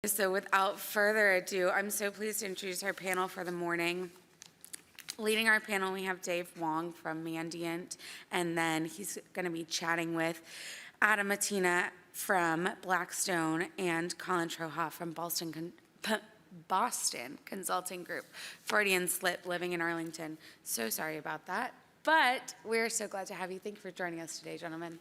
So without further ado, I'm so pleased to introduce our panel for the morning. Leading our panel, we have Dave Wong from Mandiant, and then he's going to be chatting with Adam Matina from Blackstone and Colin Troha from Boston Consulting Group. Freudian slip, living in Arlington. So sorry about that, but we're so glad to have you. Thank you for joining us today, gentlemen.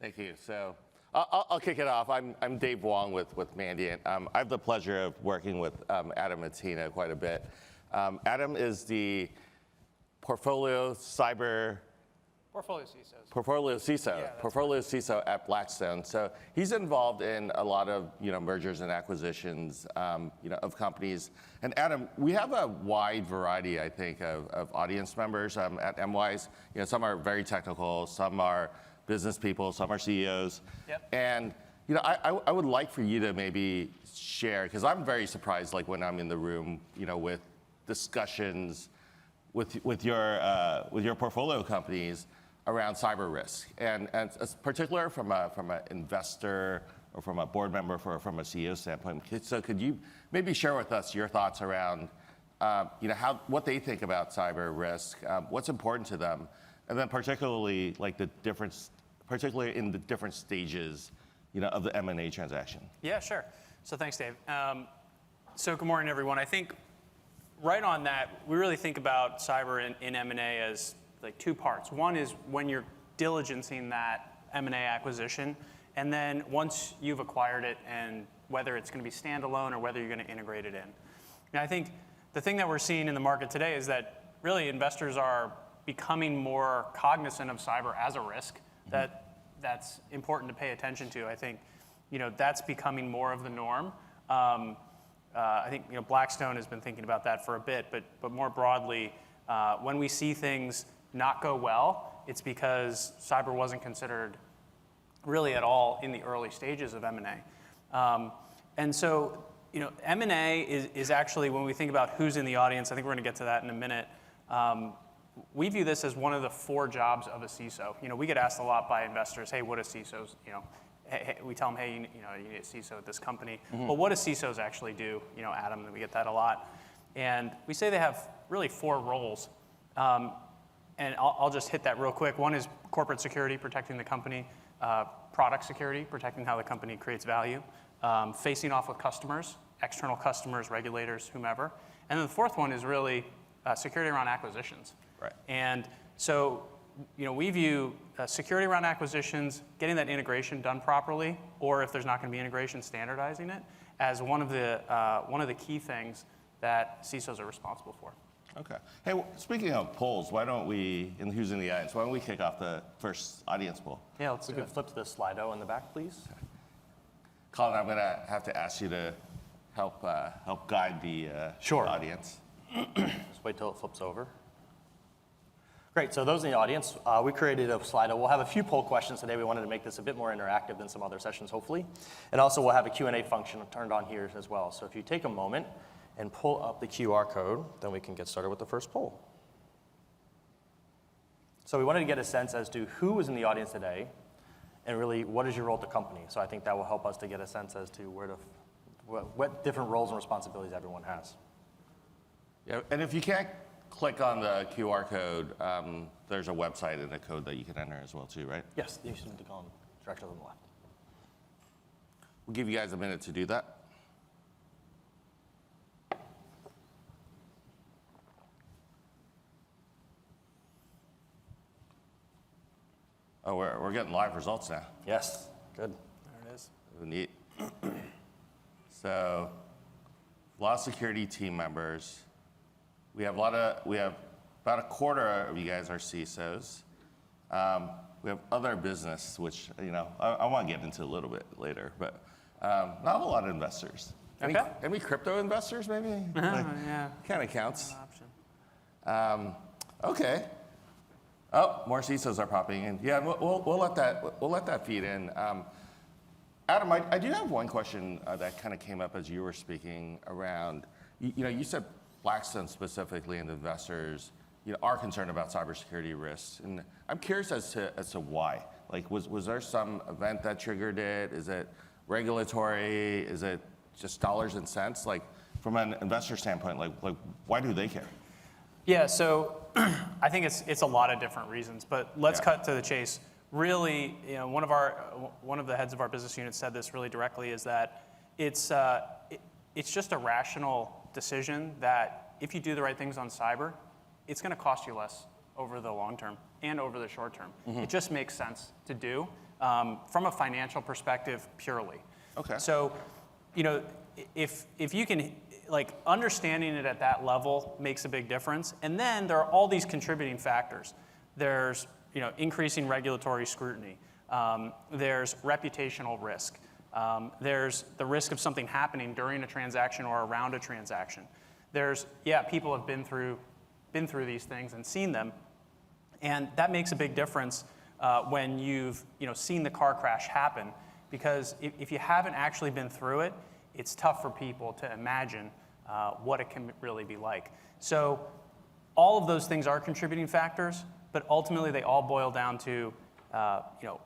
Thank you. So I'll kick it off. I'm Dave Wong with Mandiant. I have the pleasure of working with Adam Matina quite a bit. Adam is the Portfolio CISO. Portfolio CISO at Blackstone. So he's involved in a lot of mergers and acquisitions of companies. And Adam, we have a wide variety, I think, of audience members at MWise. Some are very technical, some are business people, some are CEOs. Yep. And I would like for you to maybe share, because I'm very surprised, like when I'm in the room, with discussions with your portfolio companies around cyber risk, and particular from an investor or from a board member from a CEO standpoint. So could you maybe share with us your thoughts around what they think about cyber risk, what's important to them, and then particularly particularly in the different stages of the M&A transaction? Yeah, sure. So thanks, Dave. So good morning, everyone. I think right on that, we really think about cyber in M&A as like two parts. One is when you're diligencing that M&A acquisition, and then once you've acquired it, and whether it's going to be standalone or whether you're going to integrate it in. And I think the thing that we're seeing in the market today is that really investors are becoming more cognizant of cyber as a risk that's important to pay attention to. I think that's becoming more of the norm. I think Blackstone has been thinking about that for a bit, but more broadly, when we see things not go well, it's because cyber wasn't considered really at all in the early stages of M&A. And so M&A is actually, when we think about who's in the audience, I think we're going to get to that in a minute. We view this as one of the 4 jobs of a CISO. We get asked a lot by investors, hey, what are CISOs? Hey, we tell them, hey, you need a CISO at this company. Mm-hmm. Well, what do CISOs actually do? Adam, we get that a lot. And we say they have really 4 roles. And I'll just hit that real quick. One is corporate security, protecting the company. Product security, protecting how the company creates value. Facing off with customers, external customers, regulators, whomever. And then the 4th one is really security around acquisitions. Right. And so we view security around acquisitions, getting that integration done properly, or if there's not going to be integration, standardizing it, as one of the key things that CISOs are responsible for. Okay. Hey, speaking of polls, why don't we, and who's in the audience, why don't we kick off the first audience poll? Yeah, let's flip to the Slido in the back, please. Colin, I'm going to have to ask you to help guide the audience. Just wait till it flips over. Great, so those in the audience, we created a Slido. We'll have a few poll questions today. We wanted to make this a bit more interactive than some other sessions, hopefully. And also we'll have a Q&A function turned on here as well. So if you take a moment and pull up the QR code, then we can get started with the first poll. So we wanted to get a sense as to who was in the audience today, and really what is your role at the company. So I think that will help us to get a sense as to what different roles and responsibilities everyone has. Yeah, and if you can't click on the QR code, there's a website and a code that you can enter as well too, right? Yes, you should need to go on directly on the left. We'll give you guys a minute to do that. Oh, we're getting live results now. Yes, good. There it is. Neat. So, a lot of security team members. We have about a quarter of you guys are CISOs. We have other business, which I want to get into a little bit later, but not a lot of investors. Okay. Any crypto investors, maybe? Yeah. Kind of counts. Option. Okay. Oh, more CISOs are popping in. Yeah, we'll let that feed in. Adam, I do have one question that kind of came up as you were speaking around. You said Blackstone specifically and investors are concerned about cybersecurity risks, and I'm curious as to why. Like, was there some event that triggered it? Is it regulatory? Is it just dollars and cents? Like from an investor standpoint, like why do they care? Yeah, so I think it's a lot of different reasons, but let's Yeah. cut to the chase. Really, one of the heads of our business unit said this really directly, is that it's just a rational decision that if you do the right things on cyber, it's going to cost you less over the long term and over the short term. It just makes sense to do from a financial perspective purely. Okay. So, if you can, like, understanding it at that level makes a big difference. And then there are all these contributing factors. There's, increasing regulatory scrutiny. There's reputational risk. There's the risk of something happening during a transaction or around a transaction. There's, people have been through these things and seen them. And that makes a big difference when you've, seen the car crash happen. Because if you haven't actually been through it, it's tough for people to imagine what it can really be like. So all of those things are contributing factors, but ultimately they all boil down to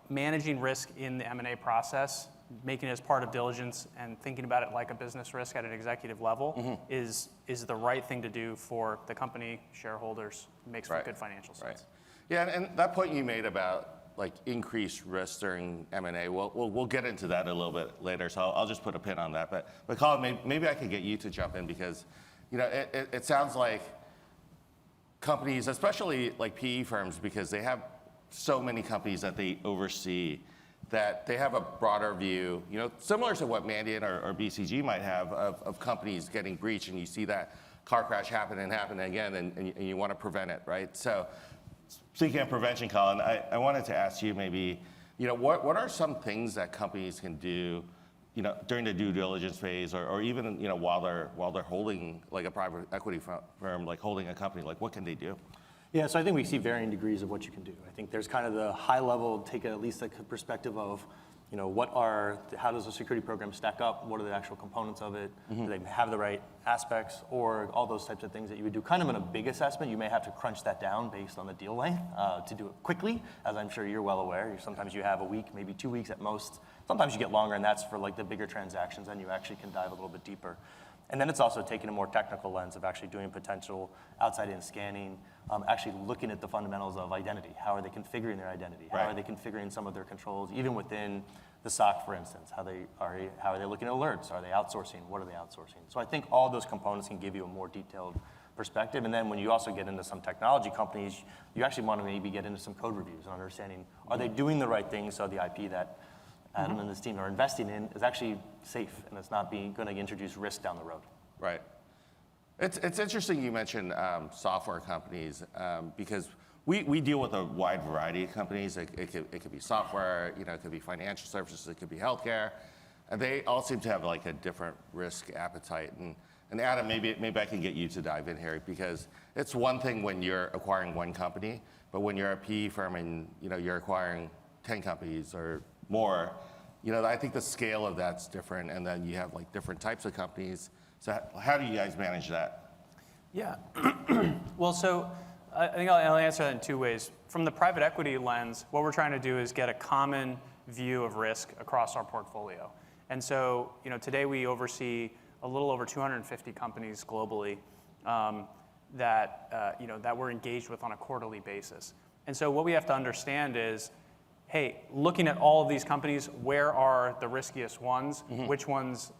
managing risk in the M&A process, making it as part of diligence, and thinking about it like a business risk at an executive level is the right thing to do for the company, shareholders. It makes for good financial sense. Right. Yeah, and that point you made about like increased risk during M&A, we'll get into that a little bit later, so I'll just put a pin on that. But Colin, maybe I could get you to jump in because it sounds like companies, especially like PE firms, because they have so many companies that they oversee, that they have a broader view, similar to what Mandiant or BCG might have of companies getting breached, and you see that car crash happen again, and you want to prevent it, right? So speaking of prevention, Colin, I wanted to ask you maybe, what are some things that companies can do, during the due diligence phase, or even, while they're holding like a private equity firm, like holding a company, like what can they do? Yeah, so I think we see varying degrees of what you can do. I think there's kind of the high level, take at least a perspective of, how does the security program stack up? What are the actual components of it? Do they have the right aspects, or all those types of things that you would do? Kind of in a big assessment, you may have to crunch that down based on the deal length to do it quickly, as I'm sure you're well aware. Sometimes you have a week, maybe 2 weeks at most. Sometimes you get longer, and that's for like the bigger transactions, and you actually can dive a little bit deeper. And then it's also taking a more technical lens of actually doing potential outside-in scanning, actually looking at the fundamentals of identity. How are they configuring their identity? How are they configuring some of their controls, even within the SOC, for instance? How are they looking at alerts? Are they outsourcing? What are they outsourcing? So I think all those components can give you a more detailed perspective. And then when you also get into some technology companies, you actually want to maybe get into some code reviews and understanding, are they doing the right things so the IP that Adam and his team are investing in is actually safe and it's not going to introduce risk down the road. Right. It's interesting you mentioned software companies because we deal with a wide variety of companies. It could be software, it could be financial services, it could be healthcare, and they all seem to have like a different risk appetite. And Adam, maybe I can get you to dive in here because it's one thing when you're acquiring one company, but when you're a PE firm and you're acquiring 10 companies or more, I think the scale of that's different, and then you have like different types of companies. So how do you guys manage that? Yeah. Well, so I think I'll answer that in two ways. From the private equity lens, what we're trying to do is get a common view of risk across our portfolio. And so, today we oversee a little over 250 companies globally that we're engaged with on a quarterly basis. And so what we have to understand is, hey, looking at all of these companies, where are the riskiest ones? Which ones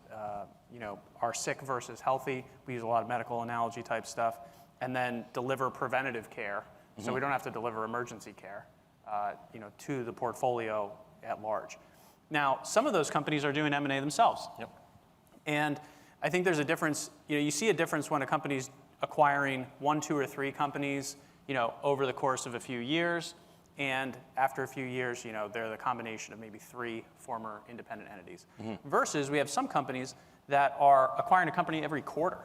are sick versus healthy? We use a lot of medical analogy type stuff. And then deliver preventative care, so we don't have to deliver emergency care, to the portfolio at large. Now, some of those companies are doing M&A themselves. Yep. And I think there's a difference. You see a difference when a company's acquiring 1, 2, or 3 companies, over the course of a few years. And after a few years, they're the combination of maybe 3 former independent entities. Versus we have some companies that are acquiring a company every quarter,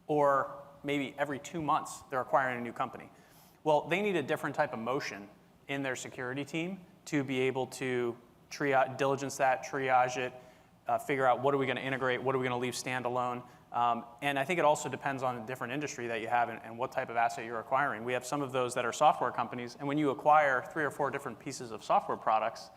or maybe every 2 months they're acquiring a new company. Well, they need a different type of motion in their security team to be able to diligence that, triage it, figure out what are we going to integrate, what are we going to leave standalone. And I think it also depends on the different industry that you have and what type of asset you're acquiring. We have some of those that are software companies, and when you acquire 3 or 4 different pieces of software products,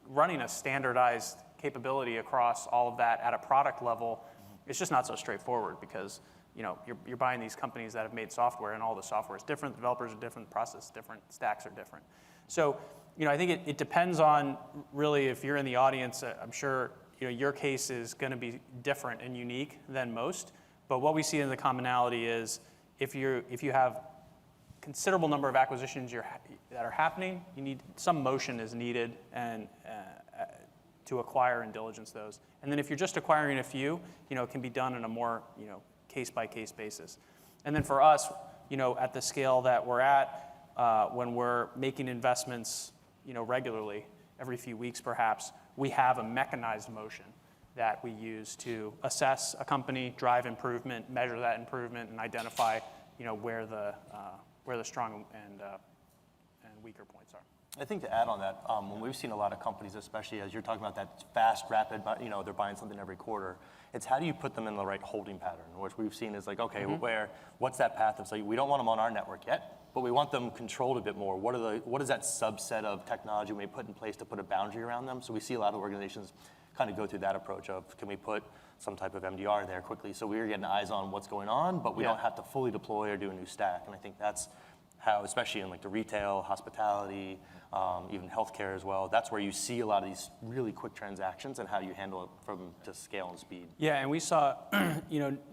running a standardized capability across all of that at a product level, it's just not so straightforward because you're buying these companies that have made software, and all the software is different, the developers are different, the process is different, stacks are different. So, I think it depends on really if you're in the audience. I'm sure your case is going to be different and unique than most. But what we see in the commonality is if you have considerable number of acquisitions that are happening, some motion is needed and to acquire and diligence those. And then if you're just acquiring a few, it can be done in a more case-by-case basis. And then for us, at the scale that we're at, when we're making investments, regularly, every few weeks perhaps, we have a mechanized motion that we use to assess a company, drive improvement, measure that improvement, and identify, where the strong and weaker points are. I think to add on that, when we've seen a lot of companies, especially as you're talking about that fast, rapid, they're buying something every quarter, it's how do you put them in the right holding pattern, which we've seen is like, okay, what's that path of, so we don't want them on our network yet, but we want them controlled a bit more. What is that subset of technology we may put in place to put a boundary around them? So we see a lot of organizations kind of go through that approach of, can we put some type of MDR there quickly so we're getting eyes on what's going on, but we don't have to fully deploy or do a new stack. And I think that's how, especially in like the retail, hospitality, even healthcare as well, that's where you see a lot of these really quick transactions and how you handle it from just scale and speed. Yeah, and we saw,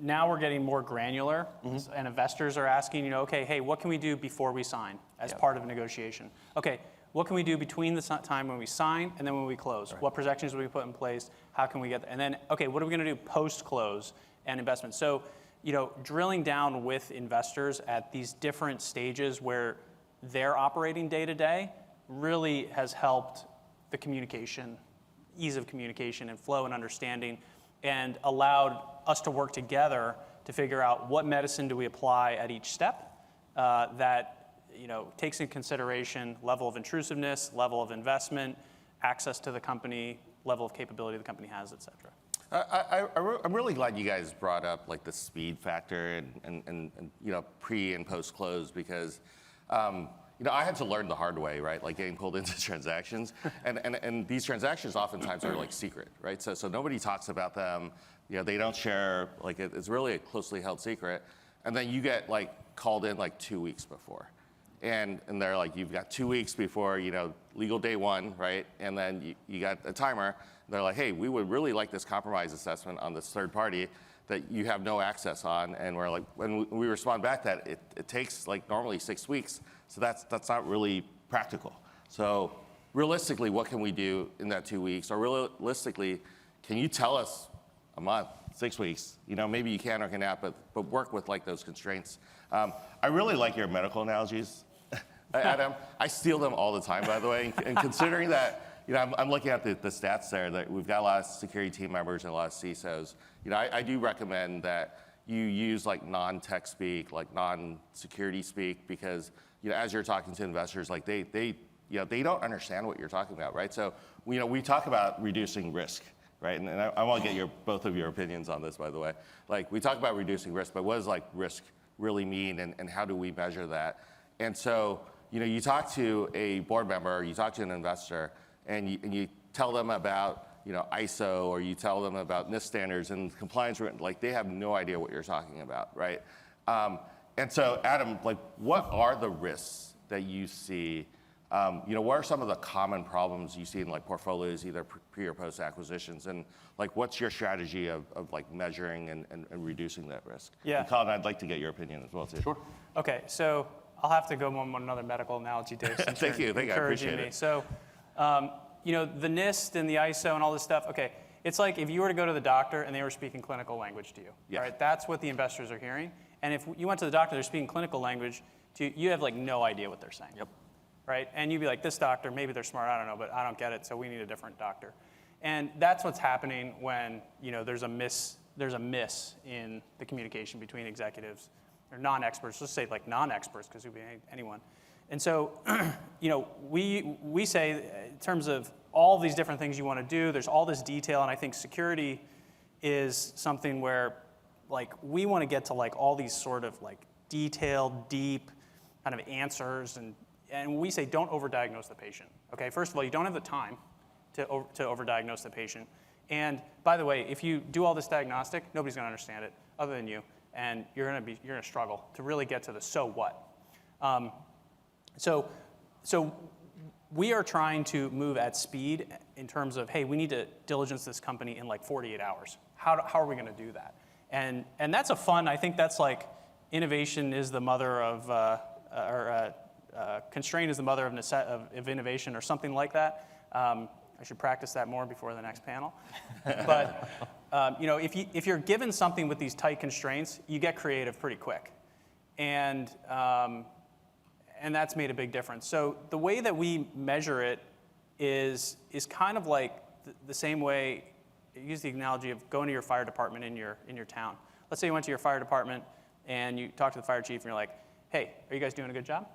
now we're getting more granular, and investors are asking, okay, hey, what can we do before we sign as part of a negotiation? Okay, what can we do between the time when we sign and then when we close? Right. What protections will we put in place? How can we get there? And then, okay, what are we going to do post-close and investment? So, drilling down with investors at these different stages where they're operating day to day really has helped the communication, ease of communication and flow and understanding, and allowed us to work together to figure out what medicine do we apply at each step that takes in consideration level of intrusiveness, level of investment, access to the company, level of capability the company has, et cetera. I'm really glad you guys brought up like the speed factor and pre and post close because I had to learn the hard way, right? Like getting pulled into transactions, and these transactions oftentimes are like secret, right? So nobody talks about them. They don't share. Like it's really a closely held secret, and then you get like called in like 2 weeks before, and they're like, you've got 2 weeks before legal day one, right? And then you got a timer. They're like, hey, we would really like this compromise assessment on this third party that you have no access on. And we're like, when we respond back that it takes like normally 6 weeks. So that's not really practical. So realistically, what can we do in that 2 weeks? Or realistically, can you tell us a month, 6 weeks? Maybe you can or cannot, but work with like those constraints. I really like your medical analogies, Adam. I steal them all the time, by the way. And considering that, I'm looking at the stats there that we've got a lot of security team members and a lot of CISOs. I do recommend that you use like non-tech speak, like non-security speak, because as you're talking to investors, like they don't understand what you're talking about, right? So we talk about reducing risk, right? And I want to get both of your opinions on this, by the way. Like we talk about reducing risk, but what does like risk really mean, and how do we measure that? And so you talk to a board member, or you talk to an investor, and you tell them about ISO, or you tell them about NIST standards and compliance, like they have no idea what you're talking about, right? And so, Adam, like, what are the risks that you see? What are some of the common problems you see in like portfolios, either pre or post acquisitions, and like, what's your strategy of like measuring and reducing that risk? Yeah. And Colin, I'd like to get your opinion as well too. Sure. Okay, so I'll have to go on another medical analogy, Dave. Since Thank you. I encouraging appreciate me. it. So, the NIST and the ISO and all this stuff. Okay, it's like if you were to go to the doctor and they were speaking clinical language to you. Yeah. Right? That's what the investors are hearing. And if you went to the doctor, they're speaking clinical language to you, you have like no idea what they're saying. Yep. Right? And you'd be like, this doctor, maybe they're smart, I don't know, but I don't get it, so we need a different doctor. And that's what's happening when there's a miss in the communication between executives or non-experts. Let's say like non-experts, because it could be anyone. And so, we say in terms of all these different things you want to do, there's all this detail, and I think security is something where like we want to get to like all these sort of like detailed, deep kind of answers, and we say don't overdiagnose the patient. Okay, first of all, you don't have the time to overdiagnose the patient. And by the way, if you do all this diagnostic, nobody's going to understand it other than you, and you're going to struggle to really get to the so what. So we are trying to move at speed in terms of, hey, we need to diligence this company in like 48 hours. How are we going to do that? And that's I think that's like innovation is the mother of, constraint is the mother of innovation or something like that. I should practice that more before the next panel. But if you're given something with these tight constraints, you get creative pretty quick. And that's made a big difference. So the way that we measure it is kind of like the same way, use the analogy of going to your fire department in your town. Let's say you went to your fire department and you talk to the fire chief and you're like, hey, are you guys doing a good job?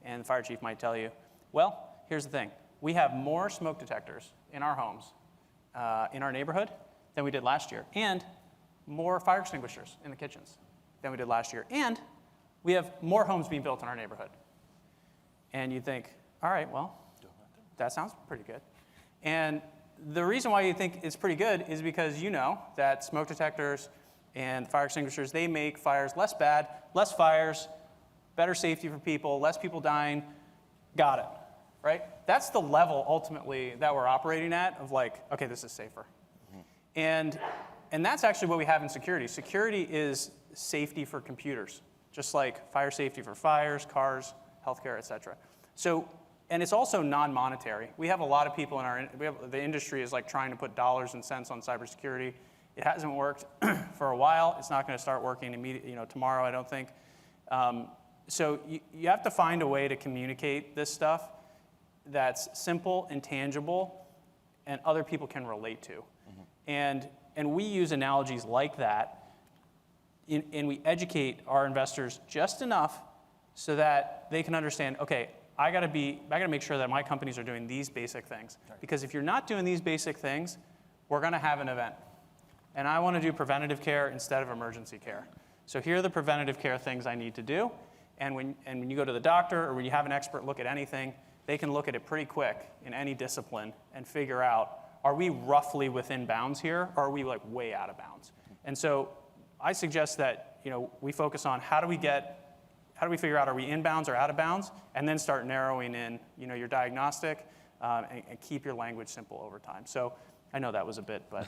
And the fire chief might tell you, well, here's the thing. We have more smoke detectors in our homes, in our neighborhood, than we did last year, and more fire extinguishers in the kitchens than we did last year, and we have more homes being built in our neighborhood. And you think, all right, well, that sounds pretty good. And the reason why you think it's pretty good is because you know that smoke detectors and fire extinguishers, they make fires less bad, less fires, better safety for people, less people dying. Got it, right? That's the level ultimately that we're operating at of like, okay, this is safer. And that's actually what we have in security. Security is safety for computers, just like fire safety for fires, cars, healthcare, et cetera. So, and it's also non-monetary. We have a lot of people the industry is like trying to put dollars and cents on cybersecurity. It hasn't worked for a while. It's not going to start working immediately, tomorrow, I don't think. So you have to find a way to communicate this stuff that's simple and tangible and other people can relate to. And we use analogies like that and we educate our investors just enough so that they can understand, okay, I gotta make sure that my companies are doing these basic things. Because if you're not doing these basic things, we're gonna have an event. And I wanna do preventative care instead of emergency care. So here are the preventative care things I need to do. And when you go to the doctor or when you have an expert look at anything, they can look at it pretty quick in any discipline and figure out, are we roughly within bounds here, or are we like way out of bounds? And so I suggest that we focus on how do we figure out, are we in bounds or out of bounds, and then start narrowing in your diagnostic and keep your language simple over time. So I know that was a bit, but.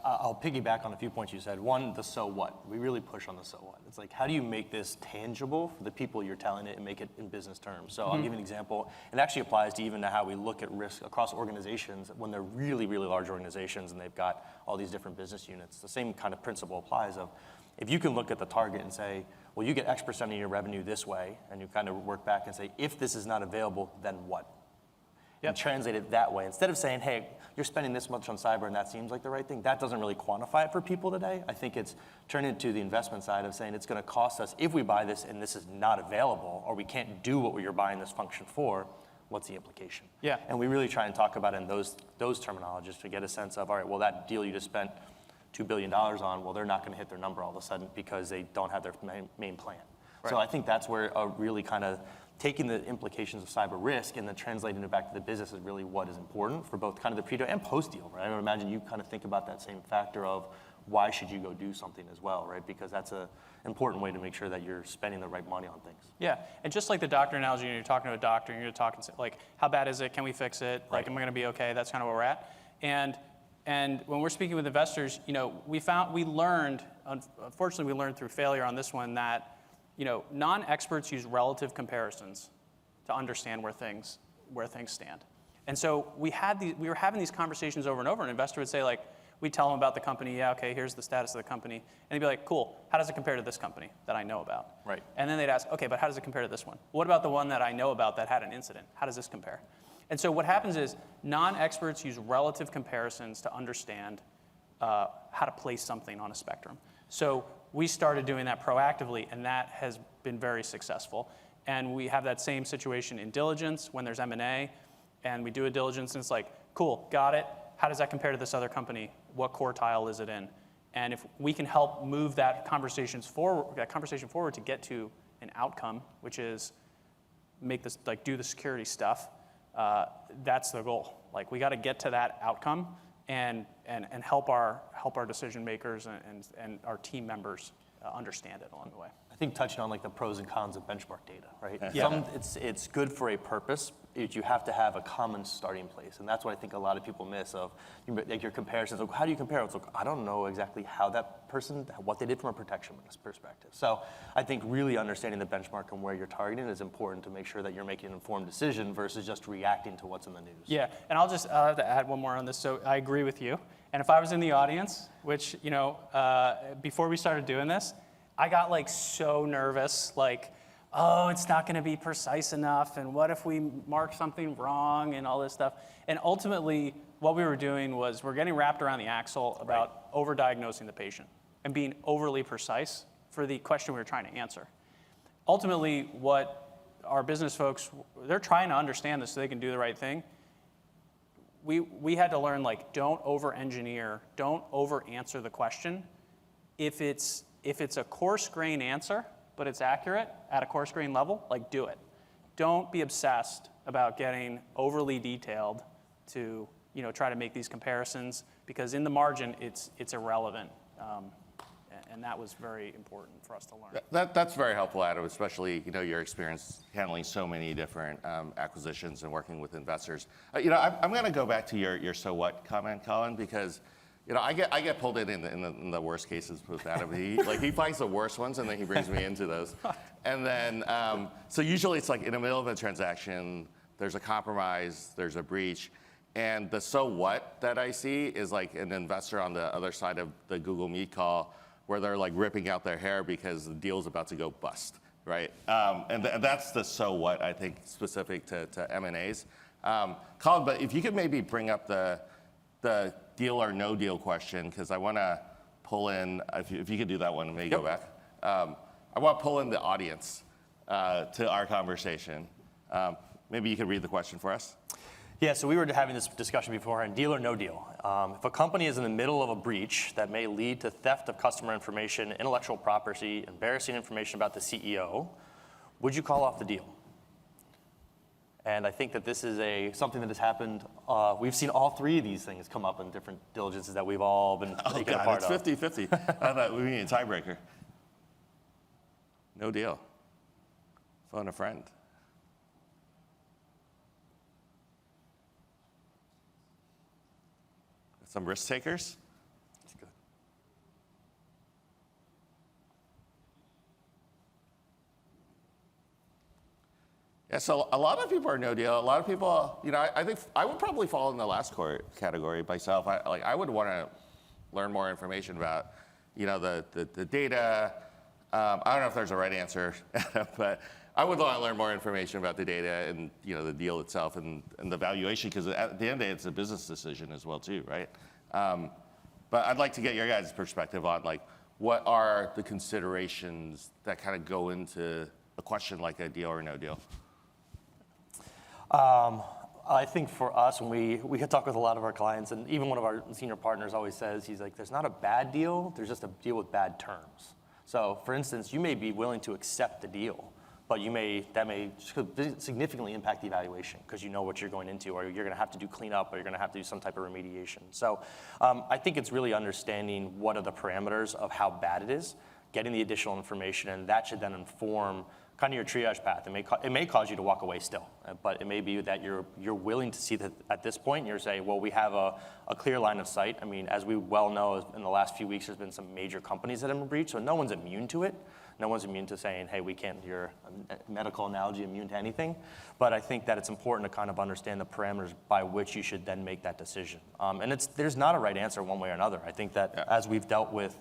I'll piggyback on a few points you said. One, the so what. We really push on the so what. It's like, how do you make this tangible for the people you're telling it and make it in business terms? So I'll give you an example. It actually applies to even how we look at risk across organizations when they're really, really large organizations and they've got all these different business units. The same kind of principle applies of, if you can look at the target and say, well, you get X% of your revenue this way, and you kind of work back and say, if this is not available, then what? And translate it that way. Instead of saying, hey, you're spending this much on cyber and that seems like the right thing, that doesn't really quantify it for people today. I think it's turning it to the investment side of saying it's going to cost us, if we buy this and this is not available, or we can't do what you're buying this function for, what's the implication? Yeah. And we really try and talk about it in those terminologies to get a sense of, all right, well, that deal you just spent $2 billion on, well, they're not going to hit their number all of a sudden because they don't have their main plan. Right. So I think that's where a really kind of taking the implications of cyber risk and then translating it back to the business is really what is important for both kind of the pre-deal and post-deal, right? I would imagine you kind of think about that same factor of why should you go do something as well, right? Because that's an important way to make sure that you're spending the right money on things. Yeah, and just like the doctor analogy, you're talking to a doctor and you're talking like, how bad is it? Can we fix it? Right. Like, am I going to be okay? That's kind of where we're at. And when we're speaking with investors, unfortunately, we learned through failure on this one that, non-experts use relative comparisons to understand where things stand. And so we were having these conversations over and over. An investor would say, like, we'd tell them about the company. Yeah, okay, here's the status of the company. And he'd be like, cool, how does it compare to this company that I know about? Right. And then they'd ask, okay, but how does it compare to this one? What about the one that I know about that had an incident? How does this compare? And so what happens is non-experts use relative comparisons to understand how to place something on a spectrum. So we started doing that proactively, and that has been very successful. And we have that same situation in diligence when there's M&A, and we do a diligence, and it's like, cool, got it. How does that compare to this other company? What quartile is it in? And if we can help move that conversation forward to get to an outcome, which is make this, like, do the security stuff, that's the goal. Like we got to get to that outcome and help our decision makers and our team members understand it along the way. I think touching on like the pros and cons of benchmark data, right? Yeah. It's good for a purpose. You have to have a common starting place, and that's what I think a lot of people miss. Of like your comparisons. Like, how do you compare? It's like I don't know exactly how that person, what they did from a protection perspective. So I think really understanding the benchmark and where you're targeting is important to make sure that you're making an informed decision versus just reacting to what's in the news. Yeah, and I'll have to add one more on this. So I agree with you. And if I was in the audience, which before we started doing this, I got like so nervous, like, oh, it's not going to be precise enough, and what if we mark something wrong and all this stuff. And ultimately, what we were doing was we're getting wrapped around the axle about overdiagnosing the patient and being overly precise for the question we were trying to answer. Ultimately, what our business folks, they're trying to understand this so they can do the right thing. We had to learn, like, don't over-engineer, don't over-answer the question. If it's a coarse grain answer, but it's accurate at a coarse grain level, like do it. Don't be obsessed about getting overly detailed to try to make these comparisons, because in the margin it's irrelevant, and that was very important for us to learn. That's very helpful, Adam, especially your experience handling so many different acquisitions and working with investors. I'm going to go back to your so what comment, Colin, because I get pulled in the worst cases with Adam. He finds the worst ones and then he brings me into those. And then, so usually it's like in the middle of a transaction, there's a compromise, there's a breach. And the so what that I see is like an investor on the other side of the Google Meet call where they're like ripping out their hair because the deal's about to go bust, right? And that's the so what, I think, specific to M&As. Colin, but if you could maybe bring up the deal or no deal question, because I want to pull in, if you could do that one and maybe go back. I want to pull in the audience to our conversation. Maybe you could read the question for us. Yeah, so we were having this discussion beforehand, deal or no deal. If a company is in the middle of a breach that may lead to theft of customer information, intellectual property, embarrassing information about the CEO, would you call off the deal? And I think that this is something that has happened. We've seen all three of these things come up in different diligences that we've all been taken apart of. It's 50-50. I thought we need a tiebreaker. No deal. Phone a friend. Some risk takers? That's good. Yeah, so a lot of people are no deal. A lot of people, I think I would probably fall in the last category myself. I would want to learn more information about, the data. I don't know if there's a right answer, but I would want to learn more information about the data and, the deal itself and the valuation, because at the end of the day, it's a business decision as well too, right? But I'd like to get your guys' perspective on what are the considerations that kind of go into a question like a deal or no deal? I think for us, when we could talk with a lot of our clients, and even one of our senior partners always says, he's like, there's not a bad deal, there's just a deal with bad terms. So for instance, you may be willing to accept the deal, but that may significantly impact the evaluation because you know what you're going into, or you're going to have to do cleanup, or you're going to have to do some type of remediation. So I think it's really understanding what are the parameters of how bad it is, getting the additional information, and that should then inform kind of your triage path. It may cause you to walk away still, but it may be that you're willing to see that at this point, and you're saying, well, we have a clear line of sight. I mean, as we well know, in the last few weeks, there's been some major companies that have been breached, so no one's immune to it. No one's immune to saying, hey, we can't, your medical analogy, immune to anything. But I think that it's important to kind of understand the parameters by which you should then make that decision. And there's not a right answer one way or another. I think that as we've dealt with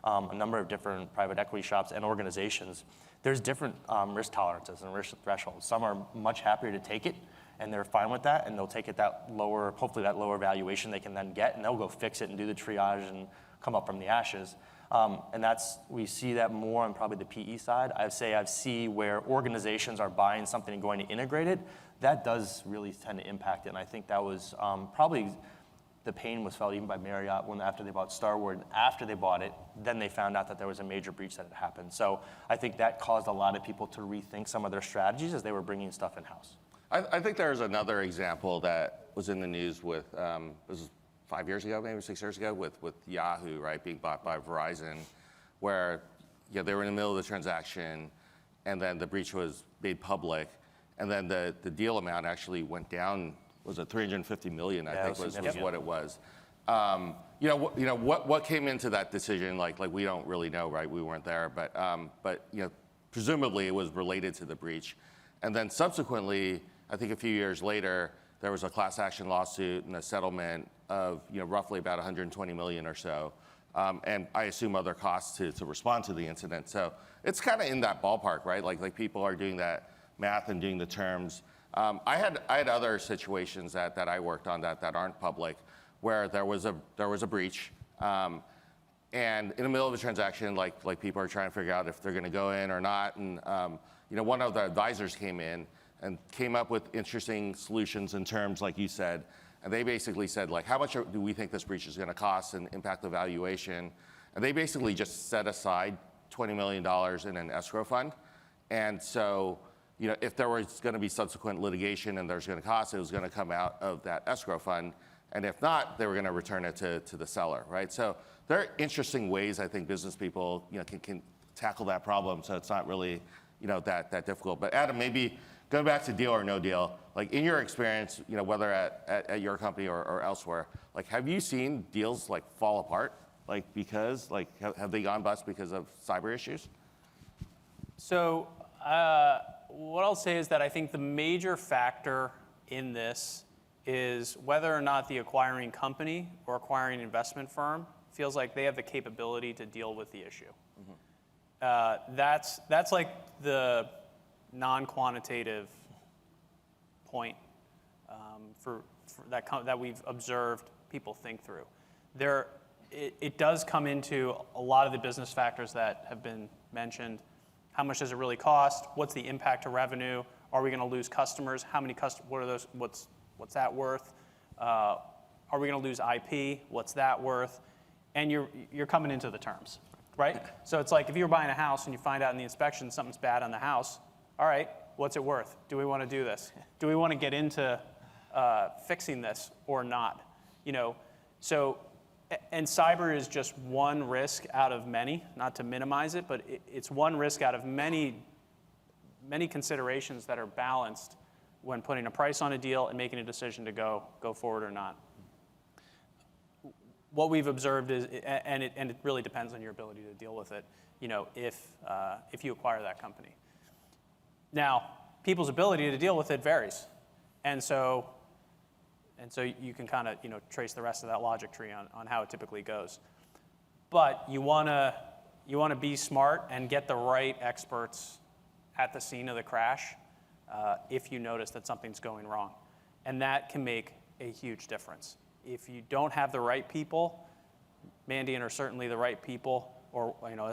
a number of different private equity shops and organizations, there's different risk tolerances and risk thresholds. Some are much happier to take it, and they're fine with that, and they'll take it hopefully that lower valuation they can then get, and they'll go fix it and do the triage and come up from the ashes. And we see that more on probably the PE side. I see where organizations are buying something and going to integrate it. That does really tend to impact it, and I think that was probably the pain was felt even by Marriott after they bought Starwood. After they bought it, then they found out that there was a major breach that had happened. So I think that caused a lot of people to rethink some of their strategies as they were bringing stuff in-house. I think there's another example that was in the news with, this was 5 years ago, maybe 6 years ago, with Yahoo, right, being bought by Verizon, where they were in the middle of the transaction, and then the breach was made public, and then the deal amount actually went down. Was it 350 million? I think was what it was. What came into that decision? Like we don't really know, right? We weren't there, but presumably it was related to the breach, and then subsequently, I think a few years later, there was a class action lawsuit and a settlement of roughly about 120 million or so, and I assume other costs to respond to the incident. So it's kind of in that ballpark, right? Like people are doing that math and doing the terms. I had other situations that I worked on that aren't public, where there was a breach, and in the middle of a transaction, like people are trying to figure out if they're going to go in or not, and one of the advisors came in and came up with interesting solutions in terms, like you said, and they basically said, like, how much do we think this breach is going to cost and impact the valuation? And they basically just set aside $20 million in an escrow fund, and so if there was going to be subsequent litigation and there's going to cost, it was going to come out of that escrow fund. And if not, they were going to return it to the seller, right? So there are interesting ways I think business people can tackle that problem. So it's not really that difficult. But Adam, maybe going back to deal or no deal, like in your experience, whether at your company or elsewhere, like have you seen deals like fall apart, like because have they gone bust because of cyber issues? So what I'll say is that I think the major factor in this is whether or not the acquiring company or acquiring investment firm feels like they have the capability to deal with the issue. Mm-hmm. That's like the non-quantitative point for that we've observed people think through. It does come into a lot of the business factors that have been mentioned. How much does it really cost? What's the impact to revenue? Are we going to lose customers? How many customers? What are those? What's that worth? Are we going to lose IP? What's that worth? And you're coming into the terms, right? So it's like if you're buying a house and you find out in the inspection something's bad on the house, all right, what's it worth? Do we want to do this? Do we want to get into fixing this or not? So, and cyber is just one risk out of many, not to minimize it, but it's one risk out of many considerations that are balanced when putting a price on a deal and making a decision to go forward or not. What we've observed is, and it really depends on your ability to deal with it, if you acquire that company. Now, people's ability to deal with it varies. And so you can kind of trace the rest of that logic tree on how it typically goes. But you want to be smart and get the right experts at the scene of the crash if you notice that something's going wrong. And that can make a huge difference. If you don't have the right people, Mandiant are certainly the right people, or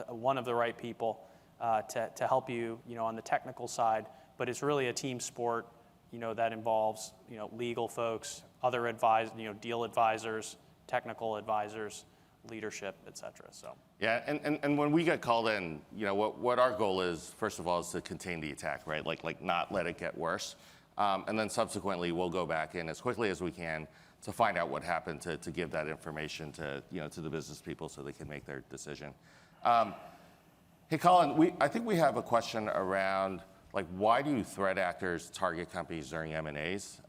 one of the right people to help you on the technical side. But it's really a team sport that involves legal folks, other deal advisors, technical advisors, leadership, et cetera. So yeah, and when we get called in, what our goal is, first of all, is to contain the attack, right? Like not let it get worse, and then subsequently we'll go back in as quickly as we can to find out what happened, to give that information to to the business people so they can make their decision. Hey, Colin, I think we have a question around why do threat actors target companies during M&As?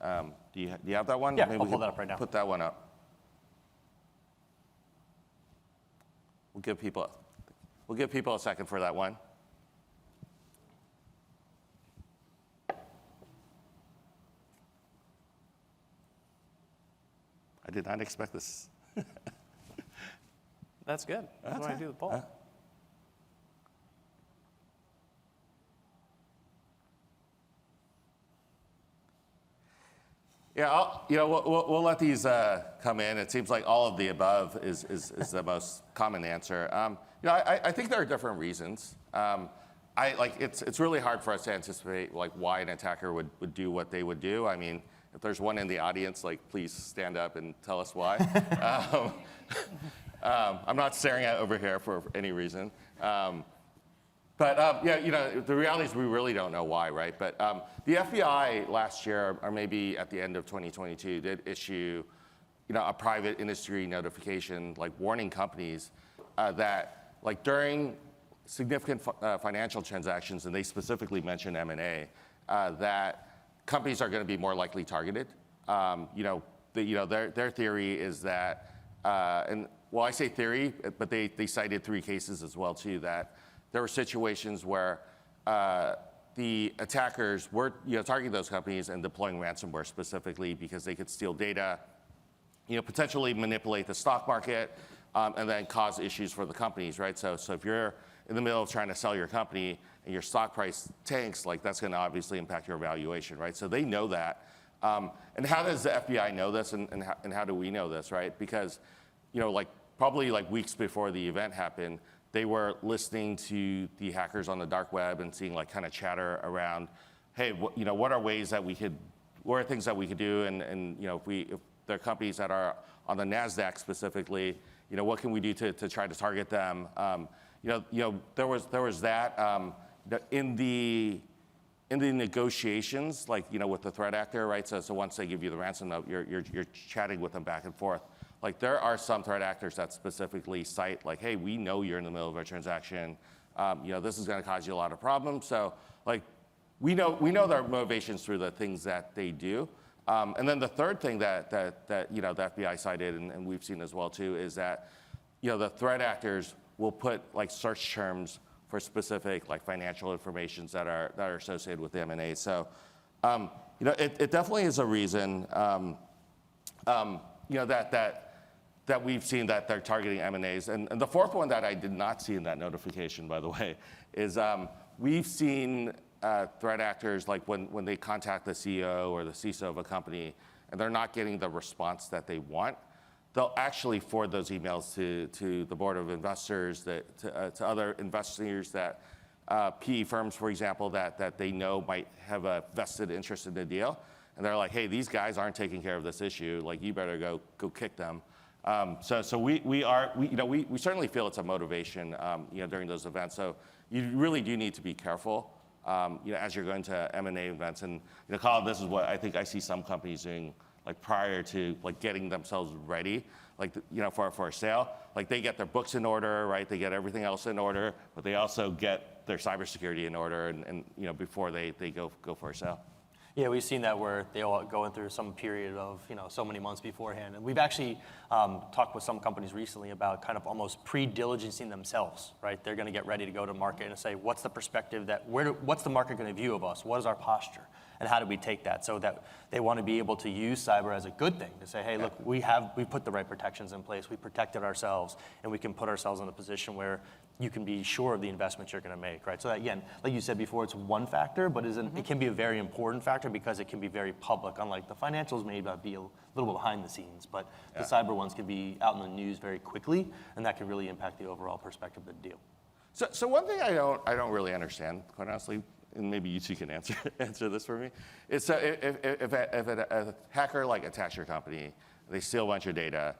Do you have that one? Yeah, Maybe I'll pull that up right now. Put that one up. We'll give people a second for that one. I did not expect this. that's good. That's why I do the poll. Yeah, we'll let these come in. It seems like all of the above is the most common answer. I think there are different reasons. It's really hard for us to anticipate why an attacker would do what they would do. I mean, if there's one in the audience, please stand up and tell us why. I'm not staring at over here for any reason. But But the reality is we really don't know why, right? But the FBI last year, or maybe at the end of 2022, did issue, a private industry notification, like warning companies that, like during significant financial transactions, and they specifically mentioned M&A, that companies are going to be more likely targeted. Their theory is that, and well, I say theory, but they cited 3 cases as well too, that there were situations where the attackers were targeting those companies and deploying ransomware specifically because they could steal data, potentially manipulate the stock market, and then cause issues for the companies, right? So if you're in the middle of trying to sell your company and your stock price tanks, like that's going to obviously impact your valuation, right? So they know that. And how does the FBI know this, and how do we know this, right? Because, probably weeks before the event happened, they were listening to the hackers on the dark web and seeing kind of chatter around, hey, what are ways that what are things that we could do, and if there are companies that are on the NASDAQ specifically, what can we do to try to target them? There was that in the negotiations, with the threat actor, right? So once they give you the ransom note, you're chatting with them back and forth. There are some threat actors that specifically cite, hey, we know you're in the middle of a transaction. This is going to cause you a lot of problems. So we know their motivations through the things that they do. And then the third thing that the FBI cited, and we've seen as well too, is that the threat actors will put search terms for specific financial information that are associated with the M&A. So it definitely is a reason that we've seen that they're targeting M&As. And the fourth one that I did not see in that notification, by the way, is we've seen threat actors when they contact the CEO or the CISO of a company and they're not getting the response that they want, they'll actually forward those emails to the board of investors, to other investors that PE firms, for example, that they know might have a vested interest in the deal. And they're like, hey, these guys aren't taking care of this issue. You better go kick them. So we certainly feel it's a motivation during those events. So you really do need to be careful as you're going to M&A events. And Colin, this is what I think I see some companies doing prior to getting themselves ready for a sale. They get their books in order, right? They get everything else in order, but they also get their cybersecurity in order and before they go for a sale. Yeah, we've seen that where they all going through some period of so many months beforehand. And we've actually talked with some companies recently about kind of almost pre-diligencing themselves, right? They're going to get ready to go to market and say, what's the perspective what's the market going to view of us? What is our posture? And how do we take that? So that they want to be able to use cyber as a good thing to say, hey, look, we put the right protections in place, we protected ourselves, and we can put ourselves in a position where you can be sure of the investments you're going to make, right? So that, again, like you said before, it's one factor, but it can be a very important factor because it can be very public. Unlike the financials may be a little bit behind the scenes, but the cyber ones can be out in the news very quickly, and that can really impact the overall perspective of the deal. So one thing I don't really understand, quite honestly, and maybe you two can answer this for me, is if a hacker attacks your company, they steal a bunch of data,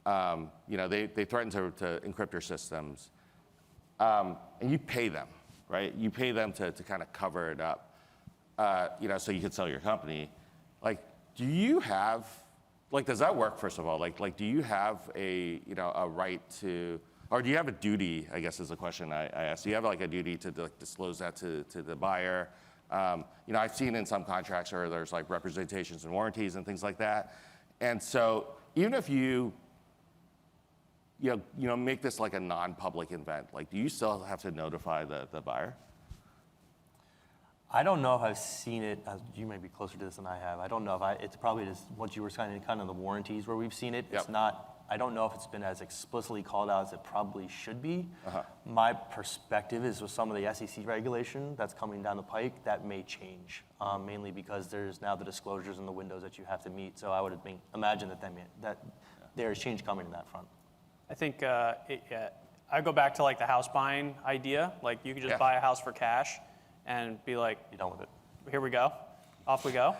they threaten to encrypt your systems, and you pay them, right? You pay them to kind of cover it up, so you can sell your company. Do you have, does that work, first of all? Do you have a right to, or do you have a duty, I guess is the question I asked. Do you have a duty to disclose that to the buyer? I've seen in some contracts where there's representations and warranties and things like that. And so even if you make this a non-public event, do you still have to notify the buyer? I don't know if I've seen it. You may be closer to this than I have. I don't know if it's probably just what you were saying, kind of the warranties where we've seen it. Yep. It's not. I don't know if it's been as explicitly called out as it probably should be. Uh-huh. My perspective is with some of the SEC regulation that's coming down the pike, that may change, mainly because there's now the disclosures and the windows that you have to meet. So I would imagine that there's change coming in that front. I think I go back to the house buying idea. You could just buy a house for cash and be like, you're done with it. Here we go, off we go.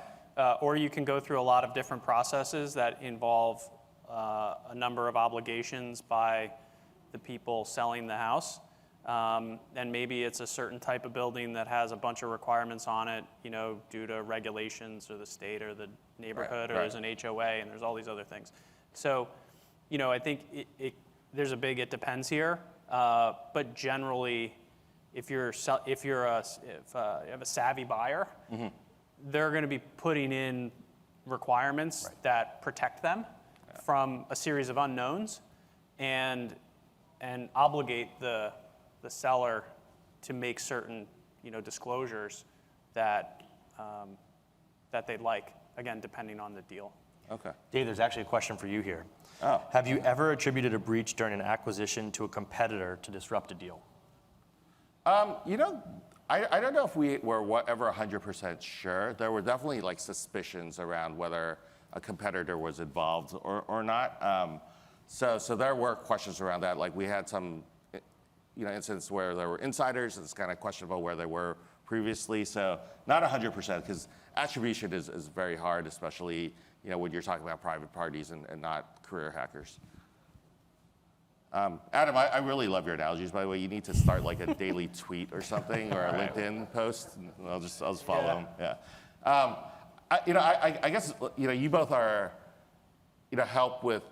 Or you can go through a lot of different processes that involve a number of obligations by the people selling the house. And maybe it's a certain type of building that has a bunch of requirements on it, due to regulations or the state or the neighborhood, or there's an HOA and there's all these other things. So, I think there's a big it depends here. But generally, if you have a savvy buyer, they're going to be putting in requirements that protect them from a series of unknowns, and obligate the seller to make certain disclosures that they'd like, again, depending on the deal. Okay. Dave, there's actually a question for you here. Oh. Have you ever attributed a breach during an acquisition to a competitor to disrupt a deal? I don't know if we were ever 100% sure. There were definitely like suspicions around whether a competitor was involved or not. So there were questions around that. Like we had some, incidents where there were insiders. It's kind of questionable where they were previously. So not 100% because attribution is very hard, especially when you're talking about private parties and not career hackers. Adam, I really love your analogies. By the way, you need to start like a daily tweet or something, or a LinkedIn post. And I'll just follow them. Yeah. I guess you both are help with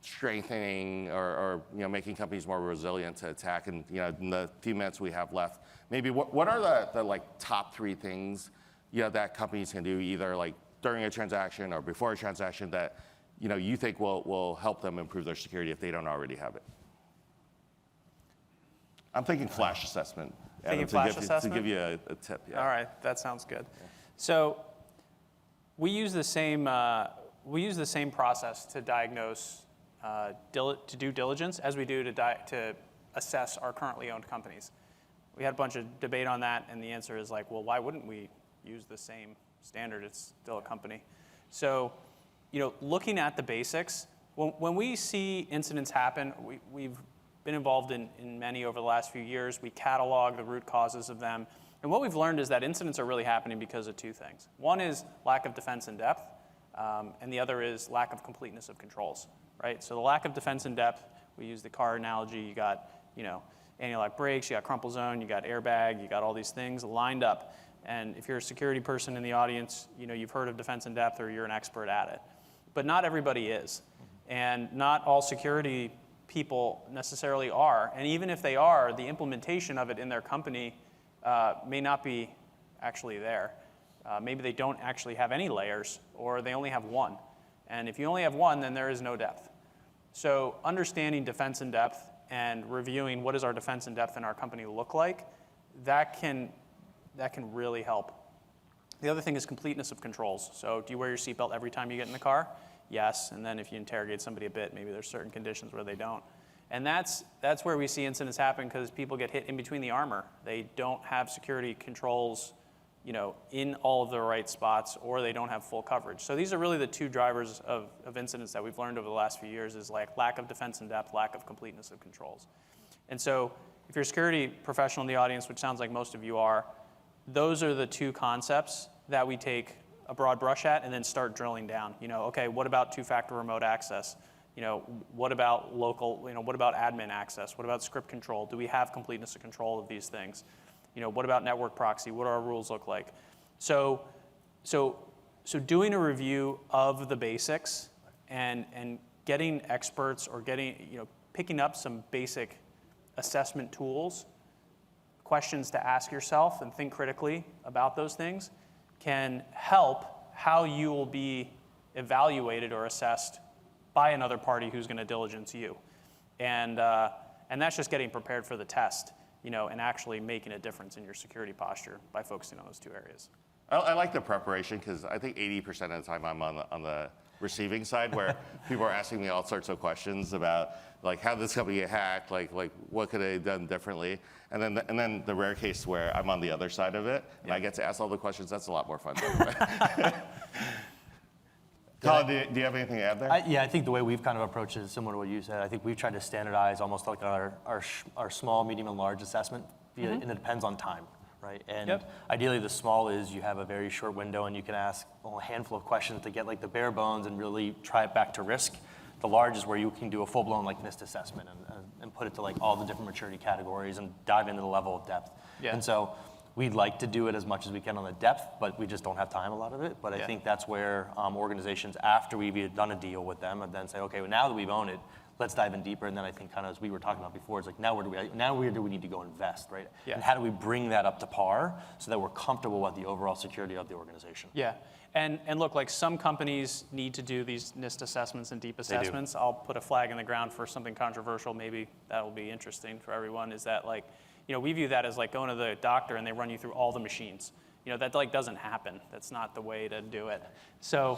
strengthening or making companies more resilient to attack. And in the few minutes we have left, maybe what are the like top 3 things that companies can do either like during a transaction or before a transaction that you think will help them improve their security if they don't already have it? I'm thinking flash assessment. Thinking Adam, flash assessment? To give you a tip. Yeah. All right, that sounds good. So we use the same process to diagnose, to do diligence as we do to assess our currently owned companies. We had a bunch of debate on that, and the answer is like, well, why wouldn't we use the same standard? It's still a company. So, looking at the basics, when we see incidents happen, we've been involved in many over the last few years. We catalog the root causes of them. And what we've learned is that incidents are really happening because of 2 things. One is lack of defense in depth, and the other is lack of completeness of controls, right? So the lack of defense in depth, we use the car analogy. You got, anti-lock brakes, you got crumple zone, you got airbag, you got all these things lined up. And if you're a security person in the audience, you've heard of defense in depth or you're an expert at it. But not everybody is. And not all security people necessarily are. And even if they are, the implementation of it in their company may not be actually there. Maybe they don't actually have any layers, or they only have one. And if you only have one, then there is no depth. So understanding defense in depth and reviewing what does our defense in depth in our company look like, that can really help. The other thing is completeness of controls. So do you wear your seatbelt every time you get in the car? Yes, and then if you interrogate somebody a bit, maybe there's certain conditions where they don't. And that's where we see incidents happen because people get hit in between the armor. They don't have security controls, in all of the right spots, or they don't have full coverage. So these are really the 2 drivers of incidents that we've learned over the last few years is like lack of defense in depth, lack of completeness of controls. And so if you're a security professional in the audience, which sounds like most of you are, those are the 2 concepts that we take a broad brush at and then start drilling down. Okay, what about 2-factor remote access? What about local, what about admin access? What about script control? Do we have completeness of control of these things? What about network proxy? What do our rules look like? So doing a review of the basics and getting experts or picking up some basic assessment tools, questions to ask yourself and think critically about those things can help how you will be evaluated or assessed by another party who's going to diligence you. And that's just getting prepared for the test, and actually making a difference in your security posture by focusing on those 2 areas. I like the preparation because I think 80% of the time I'm on the receiving side where people are asking me all sorts of questions about like how this company get hacked, like what could they have done differently, and then the rare case where I'm on the other side of it and I get to ask all the questions. That's a lot more fun. Colin, do you have anything to add there? I think the way we've kind of approached it is similar to what you said. I think we've tried to standardize almost like our small, medium, and large assessment, and it depends on time, right? And ideally, the small is you have a very short window and you can ask a handful of questions to get like the bare bones and really try it back to risk. The large is where you can do a full-blown like NIST assessment and put it to like all the different maturity categories and dive into the level of depth. Yeah. And so we'd like to do it as much as we can on the depth, but we just don't have time a lot of it. But I think that's where organizations, after we've done a deal with them, and then say, okay, well, now that we've owned it, let's dive in deeper. And then I think kind of as we were talking about before, it's like now where do we need to go invest, right? Yeah. And how do we bring that up to par so that we're comfortable with the overall security of the organization? Yeah, and look, like some companies need to do these NIST assessments and deep assessments. I'll put a flag in the ground for something controversial. Maybe that'll be interesting for everyone. Is that like, we view that as like going to the doctor and they run you through all the machines. That like doesn't happen. That's not the way to do it. So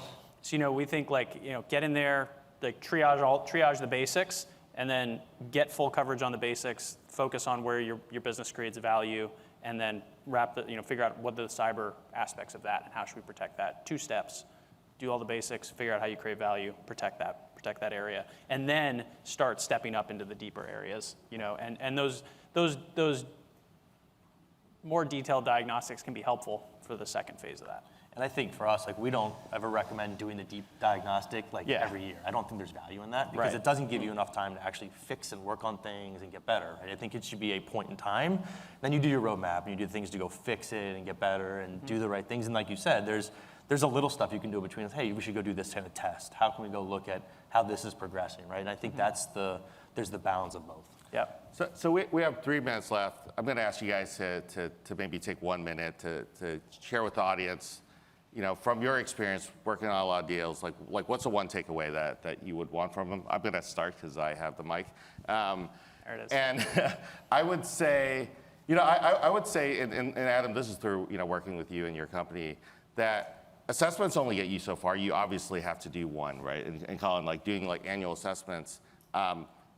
we think like get in there, like triage the basics, and then get full coverage on the basics. Focus on where your business creates value, and then figure out what are the cyber aspects of that and how should we protect that. 2 steps: do all the basics, figure out how you create value, protect that area, and then start stepping up into the deeper areas. And those more detailed diagnostics can be helpful for the second phase of that. And I think for us, like we don't ever recommend doing the deep diagnostic every year. I don't think there's value in that because it doesn't give you enough time to actually fix and work on things and get better. Right? I think it should be a point in time. Then you do your roadmap and you do things to go fix it and get better and do the right things. And like you said, there's a little stuff you can do between us. Hey, we should go do this kind of test. How can we go look at how this is progressing, right? And I think there's the balance of both. Yeah. So we have 3 minutes left. I'm going to ask you guys to maybe take 1 minute to share with the audience, from your experience working on a lot of deals, like what's the one takeaway that you would want from them? I'm going to start because I have the mic. There it is. And I would say, I would say, and Adam, this is through working with you and your company, that assessments only get you so far. You obviously have to do one, right? And Colin, like doing like annual assessments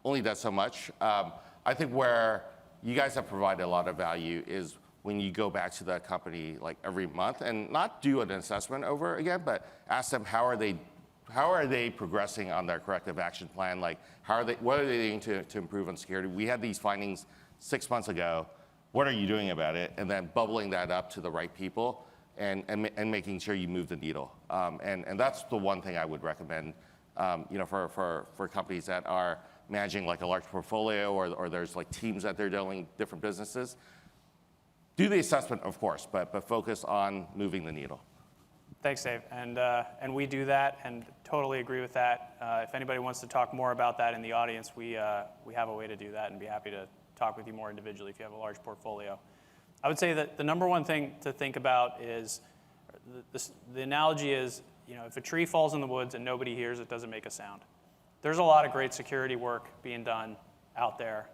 only does so much. I think where you guys have provided a lot of value is when you go back to the company like every month and not do an assessment over again, but ask them how are they progressing on their corrective action plan? Like what are they doing to improve on security? We had these findings 6 months ago. What are you doing about it? And then bubbling that up to the right people and making sure you move the needle. And that's the one thing I would recommend, for companies that are managing like a large portfolio or there's like teams that they're dealing different businesses. Do the assessment, of course, but focus on moving the needle. Thanks, Dave. And we do that and totally agree with that. If anybody wants to talk more about that in the audience, we have a way to do that and be happy to talk with you more individually if you have a large portfolio. I would say that the number one thing to think about is, the analogy is, if a tree falls in the woods and nobody hears, it doesn't make a sound. There's a lot of great security work being done out there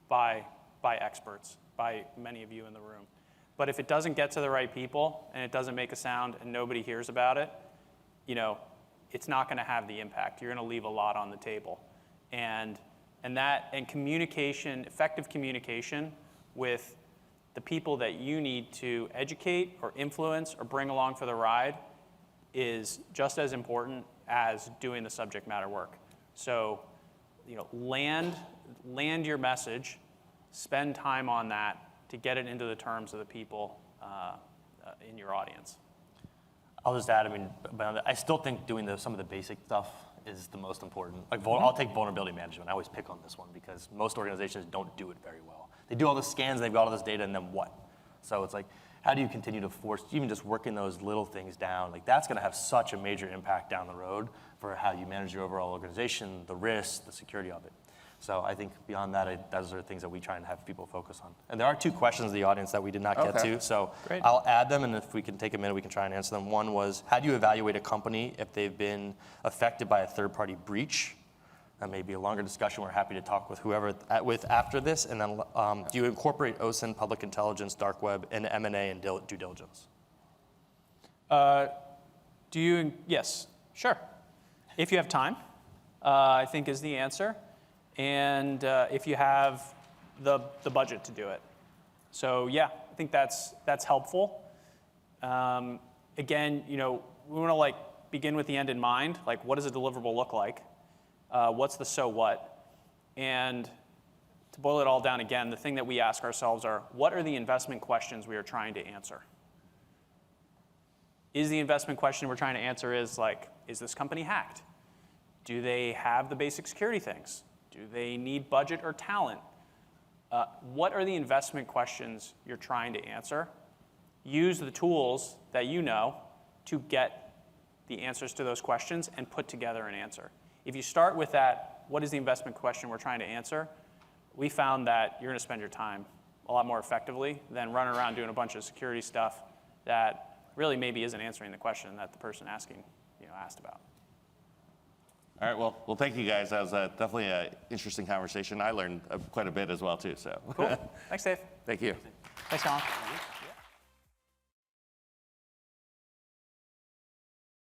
by experts, by many of you in the room. But if it doesn't get to the right people and it doesn't make a sound and nobody hears about it, it's not going to have the impact. You're going to leave a lot on the table. And communication, effective communication with the people that you need to educate or influence or bring along for the ride is just as important as doing the subject matter work. So, land your message, spend time on that to get it into the terms of the people in your audience. I'll just add, I still think doing some of the basic stuff is the most important. Like, I'll take vulnerability management. I always pick on this one because most organizations don't do it very well. They do all the scans, they've got all this data, and then what? So it's like, how do you continue to force, even just working those little things down? Like, that's going to have such a major impact down the road for how you manage your overall organization, the risk, the security of it. So I think beyond that, those are things that we try and have people focus on. And there are 2 questions in the audience that we did not get to. So Great. I'll add them, and if we can take a minute, we can try and answer them. One was, how do you evaluate a company if they've been affected by a third-party breach? That may be a longer discussion. We're happy to talk with whoever with after this. And then do you incorporate OSINT, public intelligence, dark web, and M&A and due diligence? Yes, sure. If you have time, I think is the answer. And if you have the budget to do it. So yeah, I think that's helpful. Again, we want to begin with the end in mind. Like, what does a deliverable look like? What's the so what? And to boil it all down again, the thing that we ask ourselves are, what are the investment questions we are trying to answer? Is the investment question we're trying to answer is this company hacked? Do they have the basic security things? Do they need budget or talent? What are the investment questions you're trying to answer? Use the tools that you know to get the answers to those questions and put together an answer. If you start with that, what is the investment question we're trying to answer? We found that you're going to spend your time a lot more effectively than running around doing a bunch of security stuff that really maybe isn't answering the question that the person asking asked about. All right, well, thank you guys. That was definitely an interesting conversation. I learned quite a bit as well, too. So, Cool. Thanks, Dave. Thank you. Thanks, Colin.